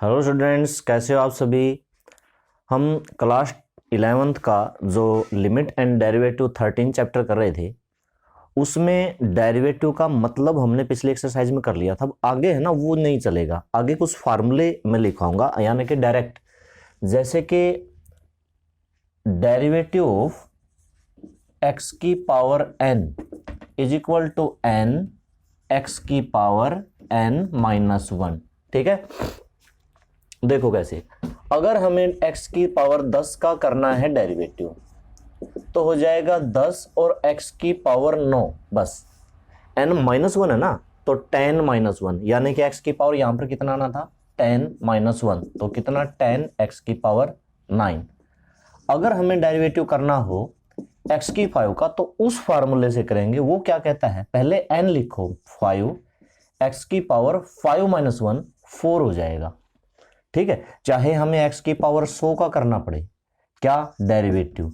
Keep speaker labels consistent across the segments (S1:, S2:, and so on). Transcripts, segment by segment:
S1: Hello students, कैसे हो आप सभी। हम क्लास 11th का जो लिमिट एंड डेरिवेटिव 13 चैप्टर कर रहे थे, उसमें डेरिवेटिव का मतलब हमने पिछले एक्सरसाइज में कर लिया था। अब आगे है ना, वो नहीं चलेगा। आगे कुछ फार्मूले मैं लिखाऊंगा, यानी कि डायरेक्ट, जैसे कि डेरिवेटिव ऑफ एक्स की power n is equal to n x की पावर n माइनस 1। ठीक है, देखो कैसे। अगर हमें x की पावर 10 का करना है डेरिवेटिव, तो हो जाएगा 10 और x की पावर 9, बस n माइनस 1 है ना, तो 10 माइनस 1, यानी कि x की पावर यहां पर कितना आना था 10 माइनस 1, तो कितना 10 x की पावर 9। अगर हमें डेरिवेटिव करना हो x की 5 का, तो उस फार्मूले से करेंगे। वो क्या कहता है, पहले n लिखो 5, x की पावर 5 माइनस 1 4 हो जाएगा। ठीक है, चाहे हमें x की पावर 100 का करना पड़े, क्या डेरिवेटिव,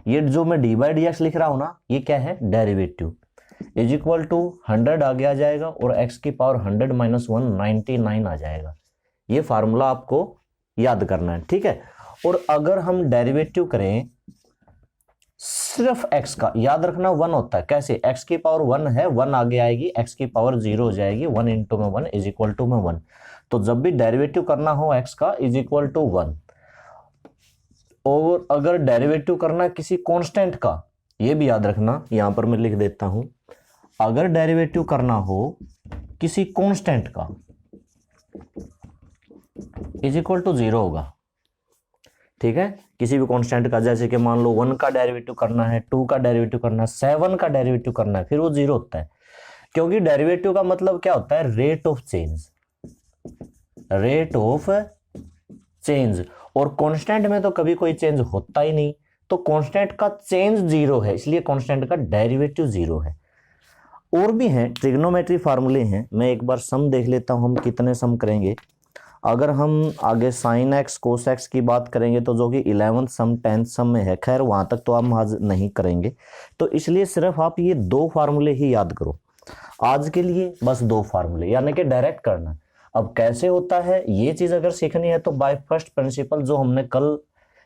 S1: ये जो मैं डी बाई डी एक्स लिख रहा हूं ना, ये क्या है डेरिवेटिव, इज इक्वल टू 100 आगे आ जाएगा और x की पावर 100 माइनस 1 99 आ जाएगा। ये फार्मूला आपको याद करना है, ठीक है। और अगर हम डेरिवेटिव करें सिर्फ x का, याद रखना 1 होता है। कैसे, x की पावर 1 है, 1 आगे आएगी, x की पावर 0 हो जाएगी, 1 इंटू में 1 इज इक्वल टू में 1। तो जब भी डेरिवेटिव करना हो x का इज इक्वल टू 1। और अगर डेरिवेटिव करना किसी कांस्टेंट का, ये भी याद रखना, यहां पर मैं लिख देता हूं, अगर डेरिवेटिव करना हो किसी कांस्टेंट का इज इक्वल टू 0 होगा। ठीक है, किसी भी कांस्टेंट का, जैसे कि मान लो 1 का डेरिवेटिव करना है, 2 का डेरिवेटिव करना है, 7 का डेरिवेटिव करना है, फिर वो 0 होता है। क्योंकि डेरिवेटिव का मतलब क्या होता है, rate of change, rate of change. और कांस्टेंट में तो कभी कोई चेंज होता ही नहीं, तो कांस्टेंट का चेंज 0 है, इसलिए कांस्टेंट का डेरिवेटिव 0 है। और भी हैं ट्रिग्नोमेट्री फार्मूले हैं, मैं एक बार सम देख लेता हूं हम कितने सम करेंगे। अगर हम आगे साइन एक्स कोस एक्स की बात करेंगे, तो जो कि 11th सम 10th सम में है, खैर वहां तक तो हम आज नहीं करेंगे, तो इसलिए सिर्फ आप ये 2 फार्मूले ही याद करो आज के लिए, बस 2 फार्मूले, यानी कि डायरेक्ट करना। अब कैसे होता है ये चीज अगर सीखनी है, तो बाय फर्स्ट प्रिंसिपल, जो हमने कल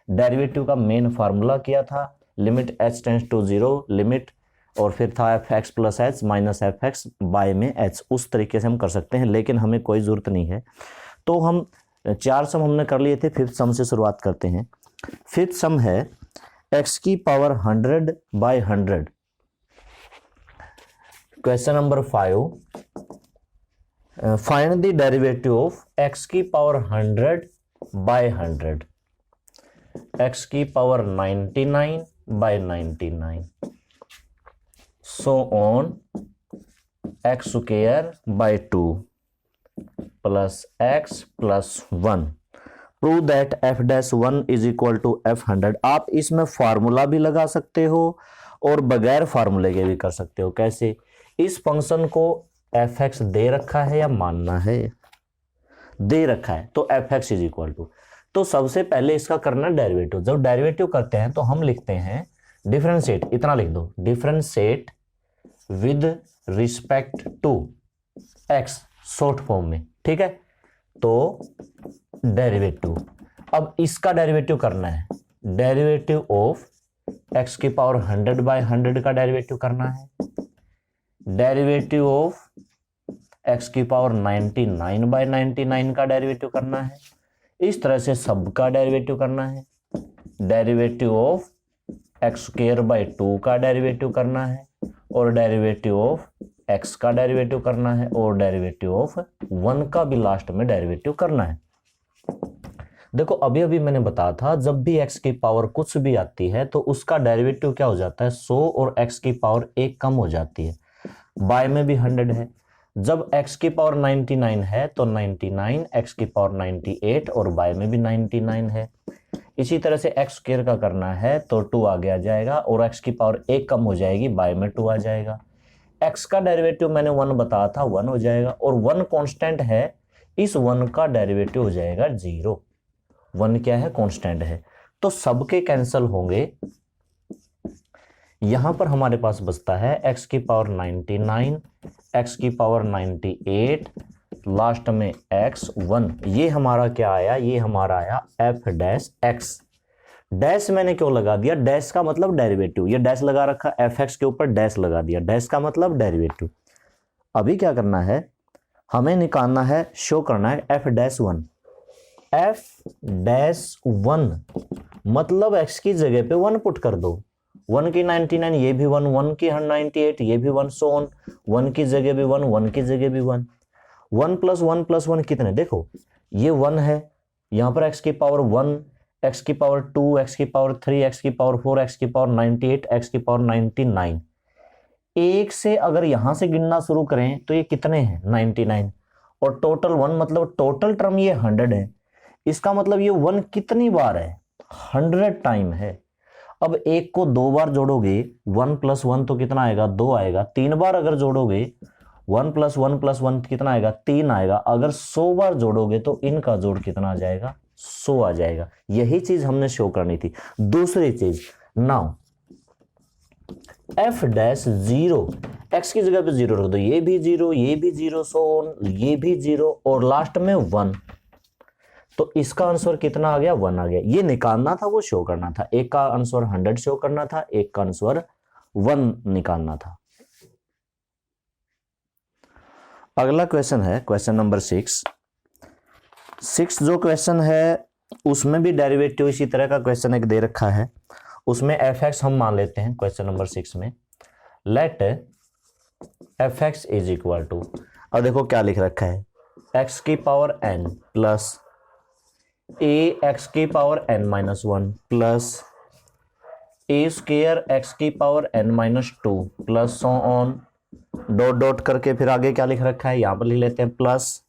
S1: डेरिवेटिव का मेन फार्मूला किया था, limit h tends to 0 limit, और फिर था f x plus h minus f x by में एच, उस तरीके से हम कर सकते हैं, लेकिन हमें कोई जरूरत नहीं है। तो हम 4 सम हमने कर लिए थे, 5th सम से शुरुआत करते हैं। 5th सम है x की power 100 by 100। Question number 5, find the derivative of x की पावर 100 बाय 100, x की power 99 by 99, so on x square by 2 plus x plus 1। Prove that f dash 1 is equal to f100। आप इसमें formula भी लगा सकते हो और बगैर फार्मूले के भी कर सकते हो। कैसे, इस फंक्शन को fx दे रखा है या मानना है, दे रखा है, तो fx इज इक्वल टू, तो सबसे पहले इसका करना डेरिवेटिव। जब डेरिवेटिव करते हैं तो हम लिखते हैं डिफरेंशिएट, इतना लिख दो, differentiate with respect to x, short form में। ठीक है, तो डेरिवेटिव, अब इसका डेरिवेटिव करना है, डेरिवेटिव ऑफ x की पावर 100 बाय 100 का डेरिवेटिव करना है, डेरिवेटिव ऑफ x की पावर 99 बाय 99 का डेरिवेटिव करना है, इस तरह से सबका डेरिवेटिव करना है, derivative of x square by 2 का डेरिवेटिव करना है, और डेरिवेटिव ऑफ x का डेरिवेटिव करना है, और डेरिवेटिव ऑफ 1 का भी लास्ट में डेरिवेटिव करना है। देखो अभी अभी मैंने बताया था, जब भी x की पावर कुछ भी आती है तो उसका डेरिवेटिव क्या हो जाता है 100, और x की पावर 1 कम हो जाती है। बाय में भी 100 है, जब x की पावर 99 है तो 99, x की पावर 98, और बाय में भी 99 है। इसी तरह से x स्क्वायर का करना है तो 2 आगे आ जाएगा, और x की पावर 1 कम हो जाएगी, बाय में 2 आ जाएगा। x का डेरिवेटिव मैंने 1 बताया था, 1 हो जाएगा, और 1 कांस्टेंट है, इस 1 का डेरिवेटिव हो जाएगा 0। 1 क्या है, कांस्टेंट है, तो सबके कैंसिल होंगे। यहां पर हमारे पास बचता है x की पावर 99, x की पावर 98 लास्ट में x1, ये हमारा क्या आया, ये हमारा आया f डैश x। डैश मैंने क्यों लगा दिया, डैश का मतलब डेरिवेटिव, ये डैश लगा रखा, fx के ऊपर डैश लगा दिया, डैश का मतलब डेरिवेटिव। अभी क्या करना है, हमें निकालना है, शो करना है f डैश 1। f डैश 1 मतलब x की जगह पे 1 पुट कर दो, 1 की 99 ये भी 1, 1 की 198 ये भी 1, सो ऑन, 1 की जगह भी 1, 1 की जगह भी 1, 1 प्लस 1 प्लस 1 कितने, देखो ये 1 है, यहां पर x की पावर 1, x की पावर 2, x की पावर 3, x की पावर 4, x की पावर 98, x की पावर 99। एक से अगर यहां से गिनना शुरू करें तो ये कितने हैं, 99, और टोटल 1 मतलब टोटल टर्म ये 100 है। इसका मतलब ये 1 कितनी बार है, 100 टाइम है। अब एक को 2 बार जोड़ोगे, 1 प्लस 1 तो कितना आएगा, 2 आएगा। 3 बार अगर जोड़ोगे 1 प्लस 1 प्लस 1 कितना आएगा, 3 आएगा। अगर 100 बार जोड़ोगे तो इनका जोड़ कितना आ जाएगा, 100 आ जाएगा। यही चीज हमने शो करनी थी। दूसरी चीज, नाउ f डैश 0, x की जगह पे 0 रख दो, ये भी 0, ये भी 0, सो ऑन, ये भी 0, और लास्ट में 1, तो इसका आंसर कितना आ गया, 1 आ गया। ये निकालना था, वो शो करना था। एक का आंसर 100 शो करना था, एक का आंसर 1 निकालना था। अगला क्वेश्चन है क्वेश्चन नंबर 6 जो क्वेश्चन है उसमें भी डेरिवेटिव इसी तरह का क्वेश्चन एक दे रखा है, उसमें fx हम मान लेते हैं। क्वेश्चन नंबर 6 में let fx is equal to, अब देखो क्या लिख रखा है, x की power n plus a x की power n minus 1 plus a square x की power n minus 2 plus so on, dot dot करके फिर आगे क्या लिख रखा है, यहां पर लिख लेते हैं प्लस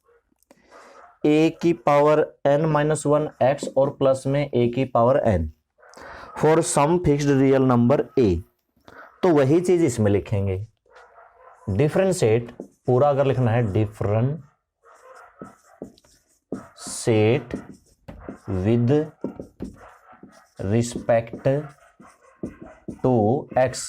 S1: a की पावर n माइनस 1 x और प्लस में a की power n for some fixed real number a। तो वही चीज इसमें लिखेंगे, डिफरेंशिएट पूरा अगर लिखना है, differentiate with respect to x,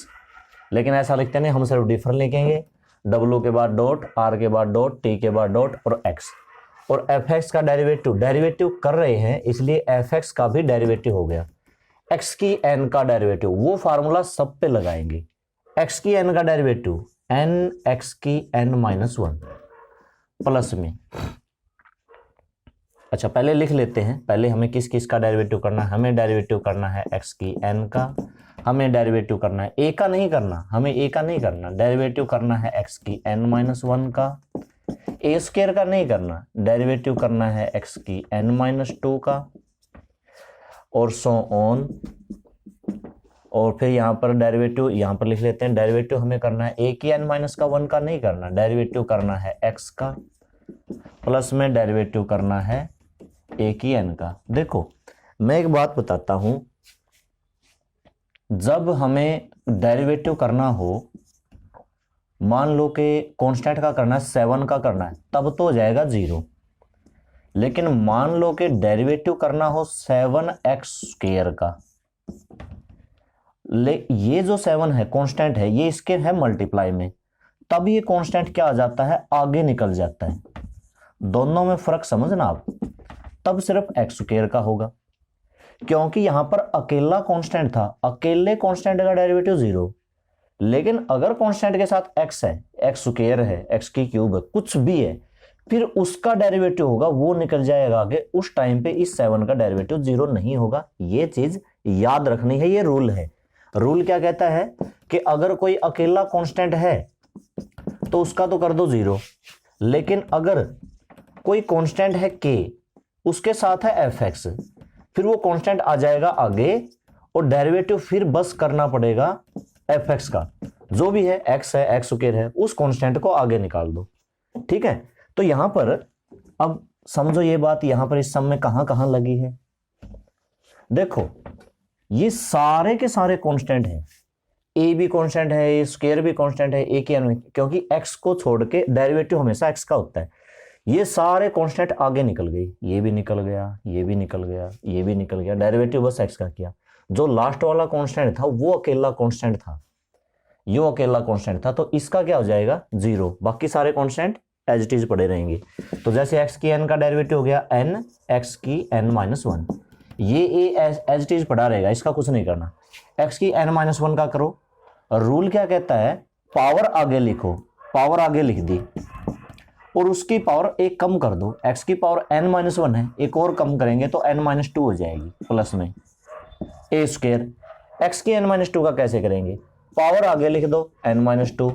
S1: लेकिन ऐसा लिखते नहीं, हम सिर्फ डिफरेंट लिखेंगे, w के बाद डॉट, r के बाद डॉट, t के बाद डॉट और x, और fx का डेरिवेटिव कर रहे हैं इसलिए fx का भी डेरिवेटिव हो गया। x की n का डेरिवेटिव, वो फार्मूला सब पे लगाएंगे, x की n का डेरिवेटिव n x की n माइनस 1 प्लस में, अच्छा पहले लिख लेते हैं, पहले हमें किस किस का डेरिवेटिव करना है, हमें डेरिवेटिव करना है x की n का, हमें डेरिवेटिव करना है a का नहीं करना, हमें a का नहीं करना, डेरिवेटिव करना है x की n माइनस 1 का, a स्क्वायर का नहीं करना, डेरिवेटिव करना है x की n माइनस 2 का, और सो ऑन, और फिर यहाँ पर डेरिवेटिव यहाँ पर लिख लेते हैं, डेरिवेटिव हमें करना है a की n माइनस का 1 का नहीं करना, डेरिवेटिव करना है x का, प्लस में डेरिवेटिव करना है a की n का। देखो मैं एक बात बताता हूं, जब हमें डेरिवेटिव करना हो, मान लो कि कांस्टेंट का करना है, 7 का करना है, तब तो हो जाएगा 0, लेकिन मान लो कि डेरिवेटिव करना हो 7x स्क्वायर का, ये जो 7 है कांस्टेंट है, ये इसके है मल्टीप्लाई में, तब ये कांस्टेंट क्या आ जाता है, आगे निकल जाता है। दोनों में फर्क समझना आप, तब सिर्फ x स्क्वायर का होगा, क्योंकि यहां पर अकेला कांस्टेंट था, अकेले कांस्टेंट का डेरिवेटिव 0, लेकिन अगर कांस्टेंट के साथ x है, x स्क्वायर है, x की क्यूब है, कुछ भी है, फिर उसका डेरिवेटिव होगा, वो निकल जाएगा आगे, उस टाइम पे इस 7 का डेरिवेटिव 0 नहीं होगा। ये चीज याद रखनी है, ये रूल है। रूल क्या कहता है कि अगर कोई अकेला कांस्टेंट है तो उसका तो कर दो 0, लेकिन अगर कोई कांस्टेंट है k, उसके साथ है fx, फिर वो कांस्टेंट आ जाएगा आगे और डेरिवेटिव फिर बस करना पड़ेगा fx का, जो भी है x है, x स्क्वायर है, उस कांस्टेंट को आगे निकाल दो। ठीक है, तो यहां पर अब समझो ये बात, यहां पर इस सम में कहां कहां लगी है। देखो ये सारे के सारे कांस्टेंट हैं, a भी कांस्टेंट है, a स्क्वायर भी कांस्टेंट है, a की n, क्योंकि x को छोड़ के डेरिवेटिव हमेशा x का होता है। ये सारे कांस्टेंट आगे निकल गई, ये भी निकल गया, ये भी निकल गया, ये भी निकल गया, डेरिवेटिव बस x का किया। जो लास्ट वाला कांस्टेंट था वो अकेला कांस्टेंट था, यो अकेला कांस्टेंट था, तो इसका क्या हो जाएगा 0, बाकी सारे कांस्टेंट एज इट इज पड़े रहेंगे। तो जैसे x की n का डेरिवेटिव हो गया n x की n-1, ये एज इट इज पड़ा रहेगा, इसका कुछ नहीं करना। x की n-1 का करो, रूल क्या कहता है, पावर आगे लिखो, पावर आगे लिख दी और उसकी पावर एक कम कर दो। x की पावर n-1 है, एक और कम करेंगे तो n-2 हो जाएगी प्लस में a स्क्वायर। x की n-2 का कैसे करेंगे, पावर आगे लिख दो n-2।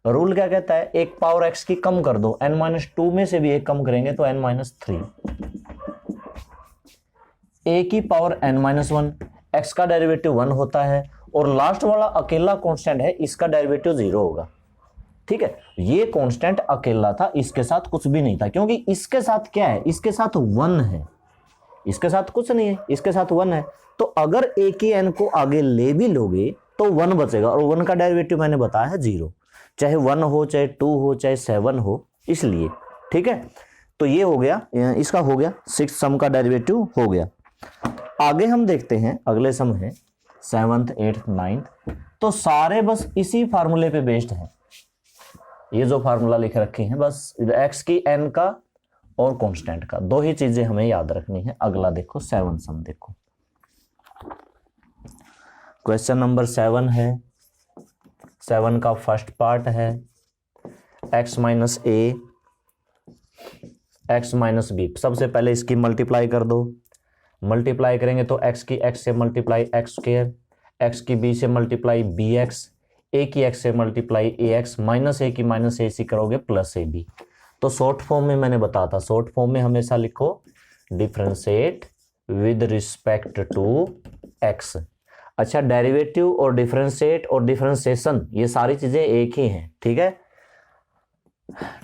S1: रूल क्या कहता है, एक पावर x की कम कर दो, n-2 में से भी एक कम करेंगे तो n-3। a की पावर n-1, x का डेरिवेटिव 1 होता है और लास्ट वाला अकेला कांस्टेंट है, इसका डेरिवेटिव 0 होगा। ठीक है, ये कांस्टेंट अकेला था, इसके साथ कुछ भी नहीं था, क्योंकि इसके साथ क्या है, इसके साथ 1 है, इसके साथ कुछ नहीं है, इसके साथ 1 है। तो अगर a की n को आगे ले भी लोगे तो 1 बचेगा और 1 का डेरिवेटिव मैंने बताया है 0, चाहे 1 हो, चाहे 2 हो, चाहे 7 हो, इसलिए। ठीक है, तो ये हो गया, इसका हो गया 6 सम का डेरिवेटिव हो गया। आगे हम देखते हैं, अगले सम है 7th 8th 9th, तो सारे बस इसी फार्मूले पे बेस्ड है। ये जो फार्मूला लिख रखे हैं बस x की n का और कांस्टेंट का, दो ही चीजें हमें याद रखनी है। अगला देखो 7 सम देखो, क्वेश्चन नंबर 7 है, 7 का फर्स्ट पार्ट है x minus a x minus b। सबसे पहले इसकी मल्टीप्लाई कर दो, मल्टीप्लाई करेंगे तो x की x से मल्टीप्लाई x स्क्वायर, x की b से मल्टीप्लाई bx, a की x से मल्टीप्लाई ax, माइनस a की माइनस a सी करोगे प्लस ab। तो शॉर्ट फॉर्म में मैंने बताया था, शॉर्ट फॉर्म में हमेशा लिखो differentiate with respect to x। अच्छा, डेरिवेटिव और डिफरेंशिएट और डिफरेंशिएशन ये सारी चीजें एक ही हैं। ठीक है,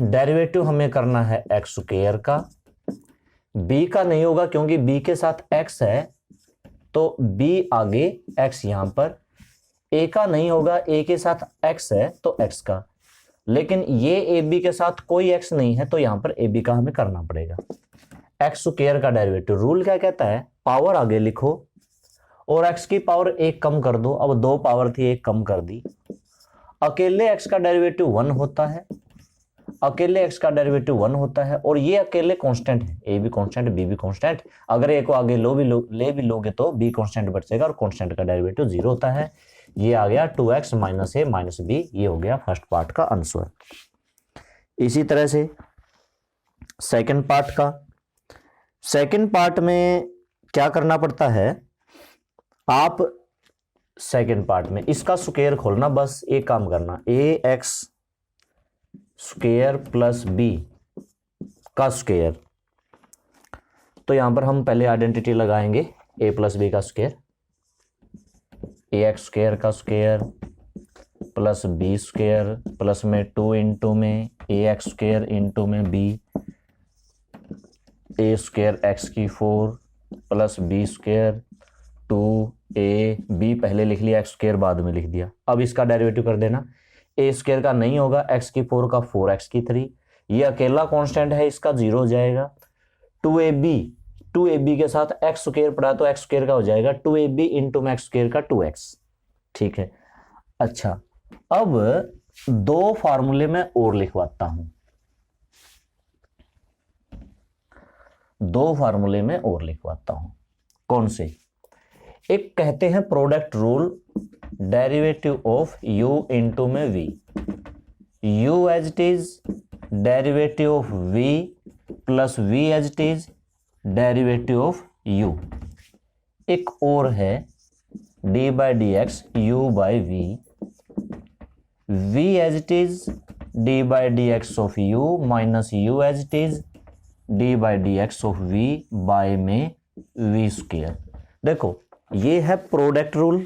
S1: डेरिवेटिव हमें करना है x स्क्वायर का, b का नहीं होगा क्योंकि b के साथ x है, तो b आगे x यहां पर, a का नहीं होगा, a के साथ x है तो x का, लेकिन ये ab के साथ कोई x नहीं है तो यहां पर ab का हमें करना पड़ेगा। x स्क्वायर का डेरिवेटिव, रूल क्या कहता है, पावर आगे लिखो और x की पावर एक कम कर दो। अब 2 पावर थी, एक कम कर दी। अकेले x का डेरिवेटिव 1 होता है, अकेले x का डेरिवेटिव 1 होता है और ये अकेले कांस्टेंट है, a भी कांस्टेंट b भी कांस्टेंट। अगर a को आगे ले भी लोगे तो b कांस्टेंट बचेगा और कांस्टेंट का डेरिवेटिव 0 होता है। ये आ गया 2x minus a minus b, ये हो गया फर्स्ट पार्ट का आंसर। इसी तरह से सेकंड पार्ट का, सेकंड पार्ट में क्या करना पड़ता है, आप सेकंड पार्ट में इसका स्क्वायर खोलना, बस एक काम करना, ax स्क्वायर प्लस b का स्क्वायर। तो यहां पर हम पहले आइडेंटिटी लगाएंगे, a प्लस b का स्क्वायर, ax स्क्वायर का square plus b square plus में 2 इंटू में ax स्क्वायर इंटू में b, a स्क्वायर x की 4 प्लस b स्क्वायर 2ab, पहले लिख लिया, x स्क्वायर बाद में लिख दिया। अब इसका डेरिवेटिव कर देना, a स्क्वायर का नहीं होगा, x की 4 का 4x की 3, ये अकेला कांस्टेंट है, इसका 0 हो जाएगा। 2ab के साथ x स्क्वायर पड़ा तो x स्क्वायर का हो जाएगा 2ab इंटू में x स्क्वायर का 2x। ठीक है, अच्छा अब 2 फार्मूले में और लिखवाता हूं, 2 फार्मूले में और लिखवाता हूं। कौन से, एक कहते हैं product rule, derivative of u into में v, u as it is derivative of v plus v as it is derivative of u। एक और है d by d x u by v, v as it is d by d x of u minus u as it is d by d x of v by में v square. देखो ये है product rule,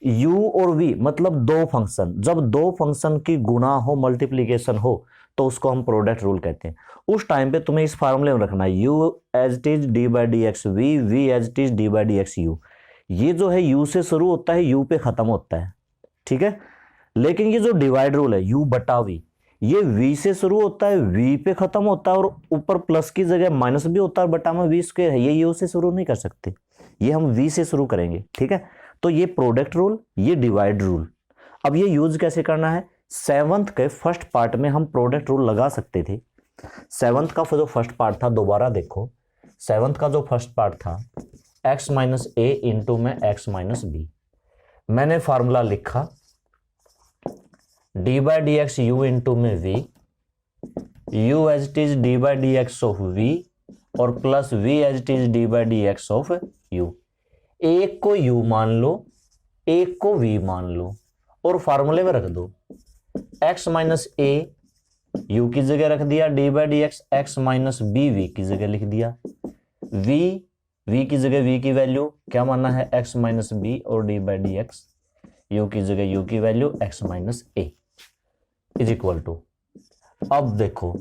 S1: u और v मतलब 2 function, जब 2 function की गुणा हो, मल्टीप्लीकेशन हो तो उसको हम प्रोडक्ट रूल कहते हैं। उस टाइम पे तुम्हें इस फार्मूले में रखना है u as it is d by d x v, v as it is d by d x u. ये जो है u से शुरू होता है, u पे खत्म होता है। ठीक है, लेकिन ये जो डिवाइड रूल है u बटा v, ये v से शुरू होता है, v पे खत्म होता है और ऊपर प्लस की जगह माइनस भी होता है, बटा में v स्क्वायर है, ये u से शुरू नहीं कर सकते, ये हम v से शुरू करेंगे। ठीक है, तो ये प्रोडक्ट रूल, ये डिवाइड रूल। अब ये यूज कैसे करना है, सेवंथ के फर्स्ट पार्ट में हम प्रोडक्ट रूल लगा सकते थे। सेवंथ का जो फर्स्ट पार्ट था, दोबारा देखो, सेवंथ का जो फर्स्ट पार्ट था x माइनस ए इंटू में x माइनस बी, मैंने फार्मूला लिखा d by d x u into में v, u as it is d by d x of v और plus v as it is d by d x of u। एक को u मान लो, एक को v मान लो और फार्मूले में रख दो। x माइनस ए u की जगह रख दिया, d by d x x minus b v की जगह लिख दिया, v की जगह v की वैल्यू क्या माना है x माइनस बी और d by d x, u की जगह u की value x minus a is equal to. अब देखो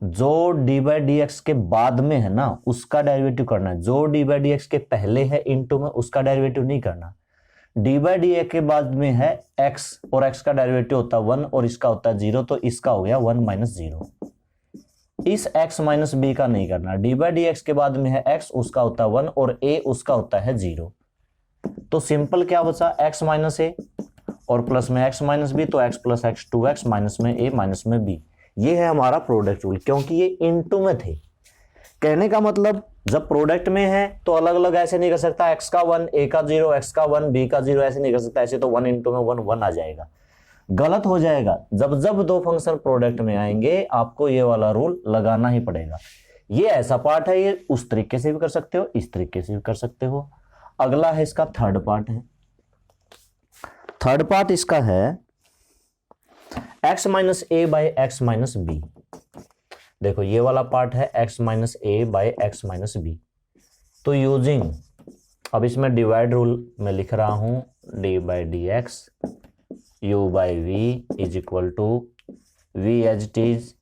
S1: जो डी बाई डी एक्स के बाद में है ना उसका डेरिवेटिव करना है, जो डी बाई डी एक्स के पहले है इनटू में उसका डेरिवेटिव नहीं करना। डी बाई डी एक्स के बाद में है x और x का डेरिवेटिव होता है 1 और इसका होता है 0, तो इसका हो गया 1 माइनस 0। इस x माइनस बी का नहीं करना। डी बाई डी एक्स के बाद में है x, उसका होता है 1 और a उसका होता है 0। तो सिंपल क्या बचा, x माइनस ए और प्लस में x माइनस बी, तो x plus x 2x minus में a माइनस में b। ये है हमारा प्रोडक्ट रूल, क्योंकि ये इनटू में थे। कहने का मतलब जब प्रोडक्ट में है तो अलग अलग ऐसे नहीं कर सकता, x का 1 a का 0 x का 1 b का 0 ऐसे नहीं कर सकता। ऐसे तो 1 इंटू में 1 1 आ जाएगा, गलत हो जाएगा। जब जब दो फंक्शन प्रोडक्ट में आएंगे आपको ये वाला रूल लगाना ही पड़ेगा। ये ऐसा पार्ट है, ये उस तरीके से भी कर सकते हो, इस तरीके से भी कर सकते हो। अगला है इसका थर्ड पार्ट है। थर्ड पार्ट इसका है x minus a by x minus b. देखो ये वाला पार्ट है x minus a by x minus b. तो यूजिंग, अब इसमें डिवाइड रूल में लिख रहा हूं d by d x u by v is equal to v as it is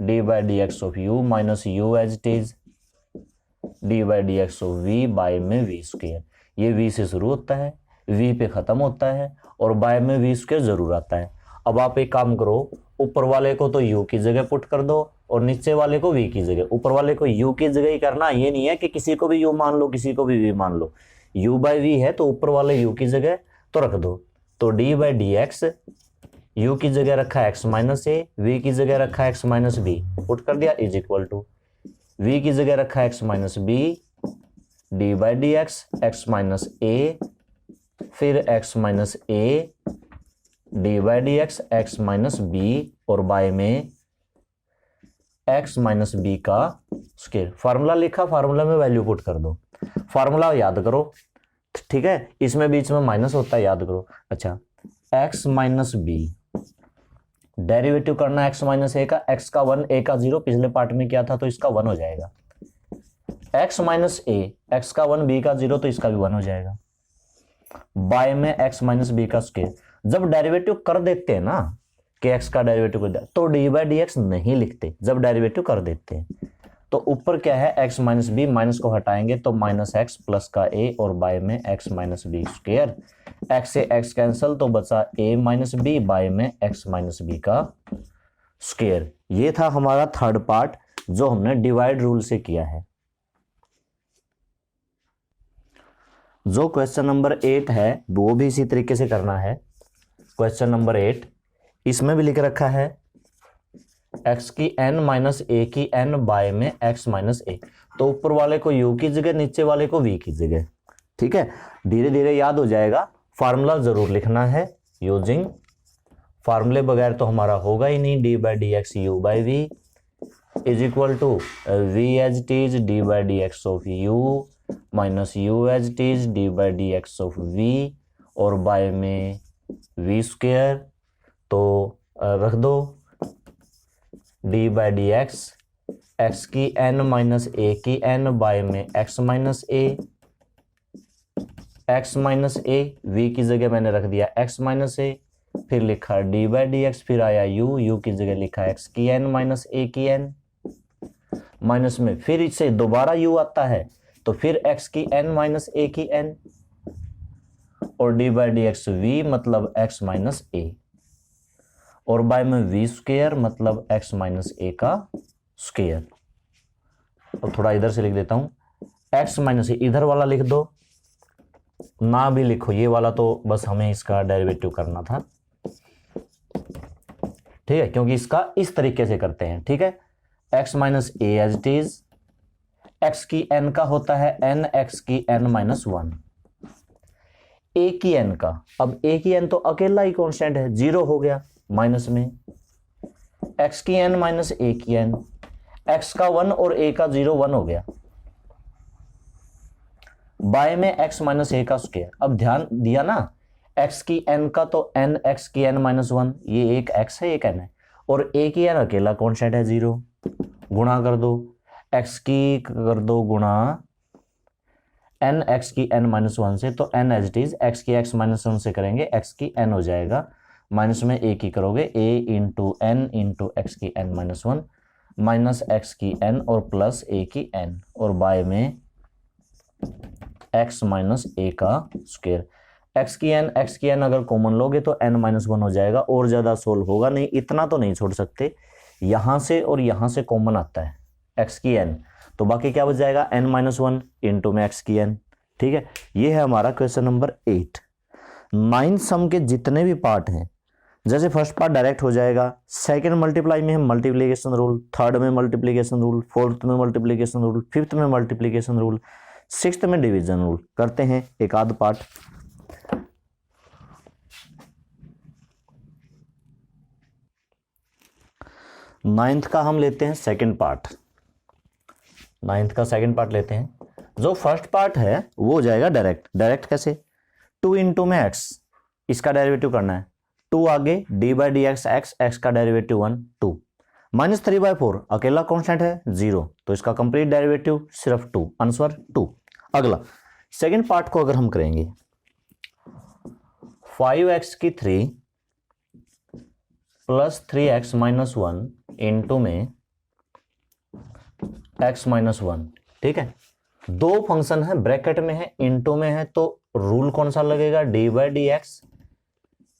S1: d by d x of u minus u as it is d by d x of we bye में v square. ये we से शुरू होता है, we पे खत्म होता है और बाय में वी स्क्वायर जरूर आता है। अब आप एक काम करो, ऊपर वाले को तो u की जगह पुट कर दो और नीचे वाले को v की जगह। ऊपर वाले को u की जगह ही करना, ये नहीं है कि किसी को भी u मान लो किसी को भी v मान लो। u बाई v है तो ऊपर वाले u की जगह तो रख दो। तो d by d x u की जगह रखा x माइनस ए, v की जगह रखा x माइनस बी, पुट कर दिया इज इक्वल टू v की जगह रखा x minus b, d by d x x minus a, फिर x minus a d by d x x minus b और बाय में एक्स माइनस बी का square. Formula लिखा, फार्मूला में value put कर दो। फार्मूला याद करो, ठीक है, इसमें बीच में माइनस होता है, याद करो। अच्छा, एक्स माइनस बी डेरिवेटिव करना एक्स माइनस ए का, एक्स का 1 ए का 0 पिछले पार्ट में किया था तो इसका 1 हो जाएगा। एक्स माइनस ए, एक्स का 1 बी का 0 तो इसका भी 1 हो जाएगा। बाय में एक्स माइनस बी का स्क्वायर। जब डेरिवेटिव कर देते हैं ना कि x का डेरिवेटिव तो डी बाई डी एक्स नहीं लिखते, जब डेरिवेटिव कर देते हैं तो ऊपर क्या है x माइनस बी, माइनस को हटाएंगे तो माइनस एक्स प्लस का a और बाय में x minus b square. x से x कैंसिल तो बचा a माइनस बी, बाय में x माइनस बी का स्क्वायर। ये था हमारा थर्ड पार्ट जो हमने डिवाइड रूल से किया है। जो क्वेश्चन नंबर 8 है वो भी इसी तरीके से करना है। क्वेश्चन नंबर 8 इसमें भी लिख रखा है x की n माइनस ए की n बाय में x माइनस ए। तो ऊपर वाले को u की जगह, नीचे वाले को v की जगह, ठीक है, धीरे धीरे याद हो जाएगा। फार्मूला जरूर लिखना है यूजिंग, फार्मूले बगैर तो हमारा होगा ही नहीं। D by d x u by v is equal to v as it is d by d x of u minus u as it is d by d x of v और by में v square. तो रख दो d by d x x की n minus a की n by में x minus a, x minus a, v की जगह मैंने रख दिया x माइनस ए, फिर लिखा डी बाई डी एक्स, फिर आया u की जगह लिखा x की n माइनस ए की n माइनस में, फिर इससे दोबारा u आता है तो फिर x की n माइनस ए की n और d by d x v मतलब x माइनस ए और बाय में वी स्क्वायर मतलब x माइनस ए का स्क्वायर। और थोड़ा इधर से लिख देता हूं x माइनस ए, इधर वाला लिख दो ना भी लिखो, ये वाला तो बस हमें इसका डेरिवेटिव करना था। ठीक है, क्योंकि इसका इस तरीके से करते हैं। ठीक है, x minus a as it is, x की n का होता है n, x की n माइनस 1, a की n का, अब a की n तो अकेला ही कांस्टेंट है, 0 हो गया माइनस में, x की n माइनस a की n, x का 1 और a का 0 1 हो गया, बाय में x माइनस a का स्क्वायर। अब ध्यान दिया ना, x की n का तो n, x की n माइनस 1, ये एक x है एक n है, और a की n अकेला कांस्टेंट है 0, गुणा कर दो, x की कर दो गुणा n, x की n माइनस 1 से, तो n as it is, x की x माइनस 1 से करेंगे x की n हो जाएगा, माइनस में a की करोगे a into n into x की n माइनस 1 माइनस x की n और प्लस a की n, और बाय में x माइनस a का स्क्वायर। x की n अगर कॉमन लोगे तो n माइनस 1 हो जाएगा, और ज्यादा सोल्व होगा नहीं, इतना तो नहीं छोड़ सकते, यहां से और यहां से कॉमन आता है x की n, तो बाकी क्या बच जाएगा n माइनस 1 इंटू में x की n। ठीक है, ये है हमारा क्वेश्चन नंबर 8। 9 सम के जितने भी पार्ट हैं, जैसे फर्स्ट पार्ट डायरेक्ट हो जाएगा, सेकंड मल्टीप्लाई में हम मल्टीप्लिकेशन रूल, थर्ड में मल्टीप्लिकेशन रूल, फोर्थ में मल्टीप्लिकेशन रूल, फिफ्थ में मल्टीप्लिकेशन रूल, सिक्स्थ में डिवीजन रूल करते हैं एक आध पार्ट। नाइन्थ का हम लेते हैं सेकंड पार्ट, नाइन्थ का सेकंड पार्ट लेते हैं। जो फर्स्ट पार्ट है वो हो जाएगा डायरेक्ट। डायरेक्ट कैसे, 2 इंटू में x, इसका डेरिवेटिव करना है, 2 आगे D by d x, x का डेरिवेटिव 1 2, माइनस 3/4 अकेला कांस्टेंट है 0, तो इसका कंप्लीट डेरिवेटिव सिर्फ 2, आंसर 2। अगला सेकंड पार्ट को अगर हम करेंगे, 5x की 3 प्लस 3x माइनस 1 इंटू में x माइनस 1। ठीक है, दो फंक्शन है, ब्रैकेट में है, इंटू में है, तो रूल कौन सा लगेगा, d by d x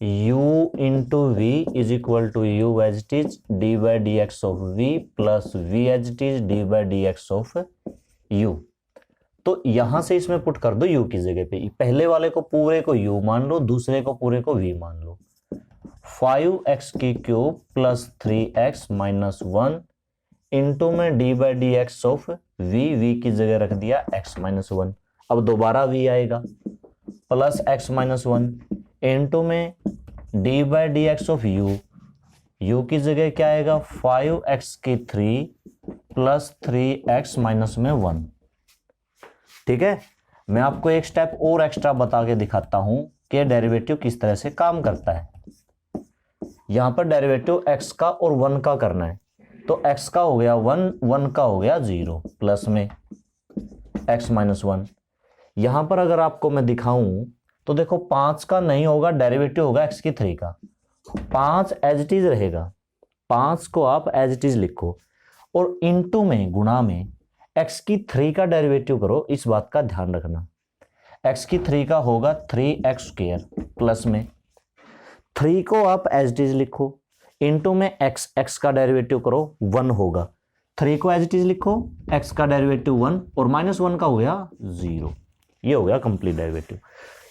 S1: u into v is equal to u as it is d by d x of v plus v as it is d by d x of u। तो यहां से इसमें put कर दो u की जगह पे, पहले वाले को पूरे को u मान लो, दूसरे को पूरे को v मान लो। 5x की cube plus 3x minus 1 into में d by d x of v की जगह रख दिया x माइनस 1, अब दोबारा v आएगा, प्लस x माइनस 1 इंटू में d by d x of u की जगह क्या आएगा, 5x की 3 प्लस 3x माइनस में 1। ठीक है, मैं आपको एक स्टेप और एक्स्ट्रा बता के दिखाता हूं कि डेरिवेटिव किस तरह से काम करता है। यहां पर डेरिवेटिव x का और 1 का करना है, तो x का हो गया 1, 1 का हो गया 0, प्लस में x माइनस 1। यहां पर अगर आपको मैं दिखाऊं तो देखो 5 का नहीं होगा, डेरिवेटिव होगा x की 3 का, 5 एज इट इज रहेगा, 5 को आप एज इट इज लिखो, और इंटू में गुणा में x की 3 का डेरिवेटिव करो, इस बात का ध्यान रखना। x की 3 का होगा 3x स्क्वायर, प्लस में 3 को आप एज इट इज लिखो, इंटू में x का डेरिवेटिव करो 1 होगा, 3 को एज इट इज लिखो, x का डेरिवेटिव 1 और माइनस 1 का हो गया 0, ये हो गया कंप्लीट डेरिवेटिव।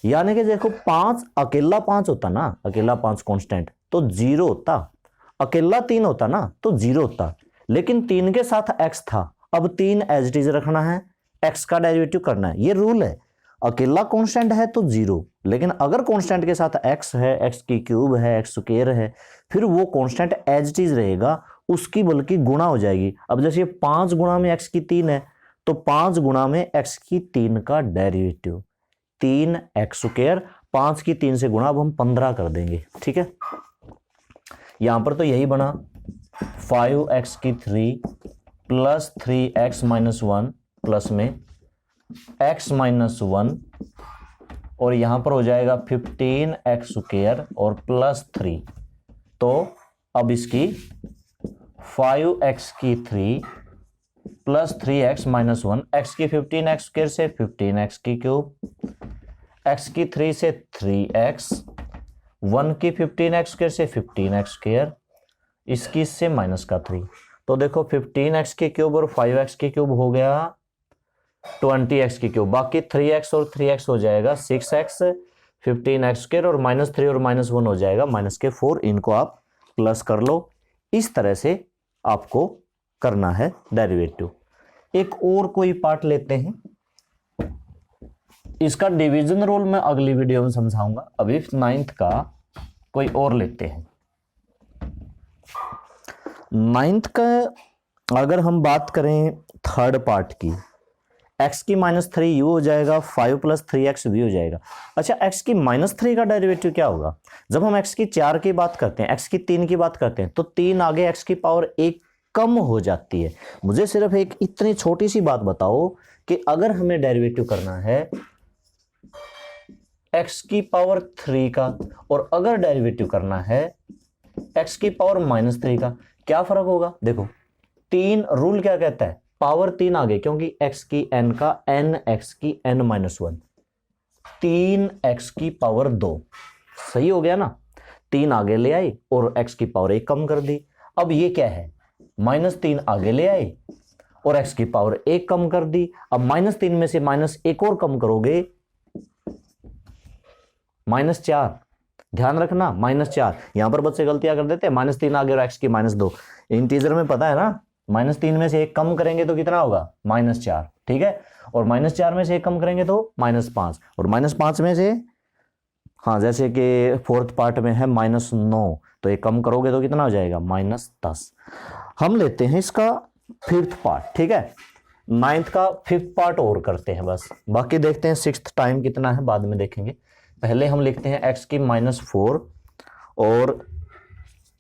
S1: यानी कि देखो 5 अकेला 5 होता ना, अकेला 5 कांस्टेंट तो 0 होता, अकेला 3 होता ना तो 0 होता, लेकिन 3 के साथ x था, अब 3 एज इट इज रखना है, x का डेरिवेटिव करना है, ये रूल है। अकेला कांस्टेंट है तो 0, लेकिन अगर कांस्टेंट के साथ x है, x की क्यूब है, x स्क्वायर है, फिर वो कांस्टेंट एज इट इज रहेगा, उसकी बल्कि गुणा हो जाएगी। अब जैसे 5 गुणा में x की 3 है, तो 5 गुणा में x की 3 का डेरिवेटिव 3x स्क्वायर, 5 की 3 से गुणा, अब हम 15 कर देंगे। ठीक है, यहां पर तो यही बना 5x की 3 प्लस 3x माइनस 1 प्लस में x माइनस 1, और यहां पर हो जाएगा 15x स्क्वायर और प्लस 3, तो अब इसकी 5x की 3 प्लस 3x माइनस 1, x की 15x स्क्वायर से 15x की क्यूब, x की 3 से 3x, 1 की 15x स्क्वायर से 15x स्क्वायर, इसकी से माइनस का 3, तो देखो 15x की क्यूब और 5x की क्यूब हो गया 20x की क्यूब, बाकी 3x और 3x हो जाएगा 6x, 15x स्क्वायर और -3 और -1 हो जाएगा -4। इनको आप प्लस कर लो। इस तरह से आपको करना है डेरिवेटिव। एक और कोई पार्ट लेते हैं, इसका डिवीजन रूल मैं अगली वीडियो में समझाऊंगा। अभी 9th का कोई और लेते हैं। 9th का अगर हम बात करें थर्ड पार्ट की, x की -3 u हो जाएगा, 5 + 3x v हो जाएगा। अच्छा, x की -3 का डेरिवेटिव क्या होगा? जब हम x की 4 की बात करते हैं, x की 3 की बात करते हैं, तो 3 आगे x की पावर 1 कम हो जाती है। मुझे सिर्फ एक इतनी छोटी सी बात बताओ कि अगर हमें डेरिवेटिव करना है x की पावर 3 का और अगर डेरिवेटिव करना है x की पावर -3 का, क्या फर्क होगा? देखो, 3 रूल क्या कहता है? पावर 3 आगे, क्योंकि x की n का n, x की n-1, 3x की पावर 2। सही हो गया ना? 3 आगे ले आई और x की पावर 1 कम कर दी। अब ये क्या है? -3 आगे ले आई और x की पावर 1 कम कर दी। अब -3 में से -1 और कम करोगे, -4। ध्यान रखना, -4। यहां पर बच्चे गलतियां कर देते हैं, -3 आगे और x की -2। इंटीजर में पता है ना, -3 में से 1 कम करेंगे तो कितना होगा? -4। ठीक है, और -4 में से 1 कम करेंगे तो -5, और -5 में से, हाँ, जैसे कि फोर्थ पार्ट में है -9, तो 1 कम करोगे तो कितना हो जाएगा? -10। हम लेते हैं इसका 5th पार्ट। ठीक है, 9th का 5th पार्ट और करते हैं बस, बाकी देखते हैं 6th टाइम कितना है बाद में देखेंगे। पहले हम लिखते हैं x की -4 और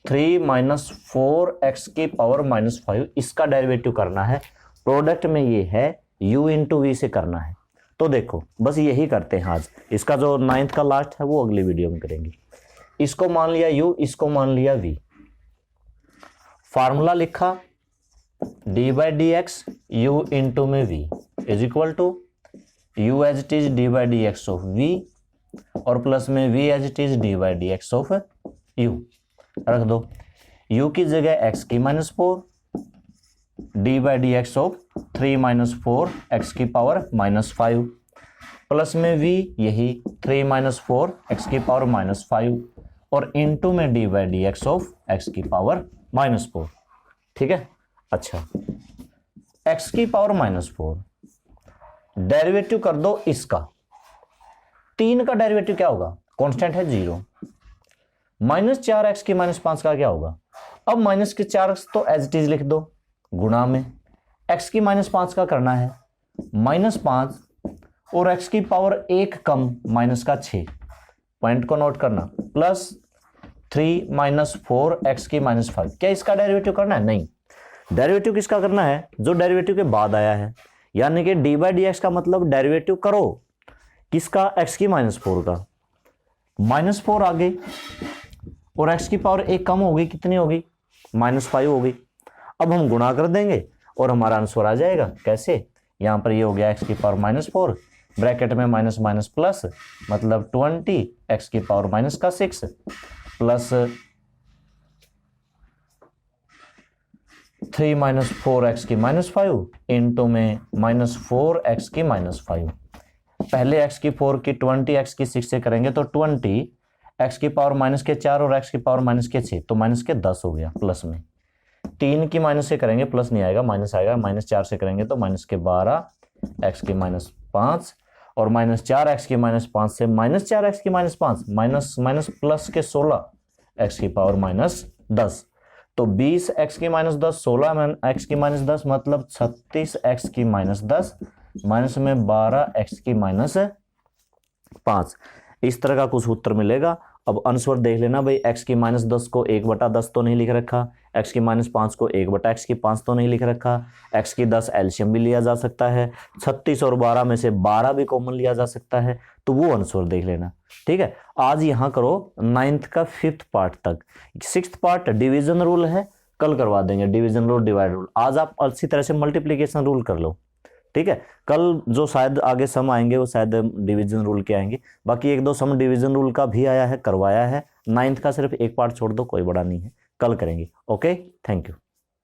S1: 3 - 4x की पावर -5, इसका डेरिवेटिव करना है। प्रोडक्ट में ये है u × v से करना है। तो देखो, बस यही करते हैं आज। इसका जो 9th का लास्ट है वो अगली वीडियो में करेंगे। इसको मान लिया u, इसको मान लिया v। फार्मूला लिखा d/dx u × में v is equal to u as it is d/dx of v और प्लस में v as it is d/dx of u। रख दो, u की जगह x की -4 d/dx ऑफ 3 - 4 x की पावर -5 प्लस में v यही 3 - 4 x की पावर -5 और इनटू में d/dx ऑफ x की पावर -4। ठीक है, अच्छा, x की पावर -4 डेरिवेटिव कर दो इसका। 3 का डेरिवेटिव क्या होगा? कांस्टेंट है 0। -4x की -5 का क्या होगा? अब -4 तो एज इट इज लिख दो, गुणा में x की -5 का करना है -5 और x की पावर 1 कम -6, पॉइंट को नोट करना, प्लस 3 - 4 x की -5। क्या इसका डेरिवेटिव करना है? नहीं। डेरिवेटिव किसका करना है? जो डेरिवेटिव के बाद आया है, यानी कि d/dx का मतलब डेरिवेटिव करो किसका? x की -4 का। -4 आगे और x की पावर 1 कम हो गई, कितनी होगी? -5 हो गई। अब हम गुणा कर देंगे और हमारा आंसर आ जाएगा। कैसे? यहां पर ये हो गया x की पावर -4, ब्रैकेट में माइनस माइनस प्लस, मतलब 20 x की पावर -6 प्लस 3 - 4x की -5 इंटू में -4x की -5। पहले x की 4 की 20x की 6 से करेंगे तो 20 x की पावर -4 और x की पावर -6 तो -10 हो गया। प्लस में 3 की माइनस से करेंगे प्लस नहीं आएगा, माइनस आएगा। -4 से करेंगे तो -12 x की -5 और -4x की -5 से -4x की -5 माइनस प्लस के 16 x की पावर -10 तो 20 x की -10 16 x की -10 मतलब 36 x की -10 माइनस में 12 x की -5। इस तरह का कुछ उत्तर मिलेगा। अब आंसर देख लेना भाई, x की -10 को 1/10 तो नहीं लिख रखा, x की -5 को 1/x की 5 तो नहीं लिख रखा, x की 10 एलसीएम भी लिया जा सकता है, 36 और 12 में से 12 भी कॉमन लिया जा सकता है, तो वो आंसर देख लेना। ठीक है, आज यहाँ करो 9th का 5th पार्ट तक। 6th पार्ट डिवीजन रूल है, कल करवा देंगे डिवीजन रूल, डिवाइड रूल। आज आप अच्छी तरह से मल्टीप्लीकेशन रूल कर लो। ठीक है, कल जो शायद आगे सम आएंगे वो शायद डिवीजन रूल के आएंगे। बाकी 1-2 सम डिवीजन रूल का भी आया है, करवाया है। 9th का सिर्फ एक पार्ट छोड़ दो, कोई बड़ा नहीं है, कल करेंगे। Okay, thank you.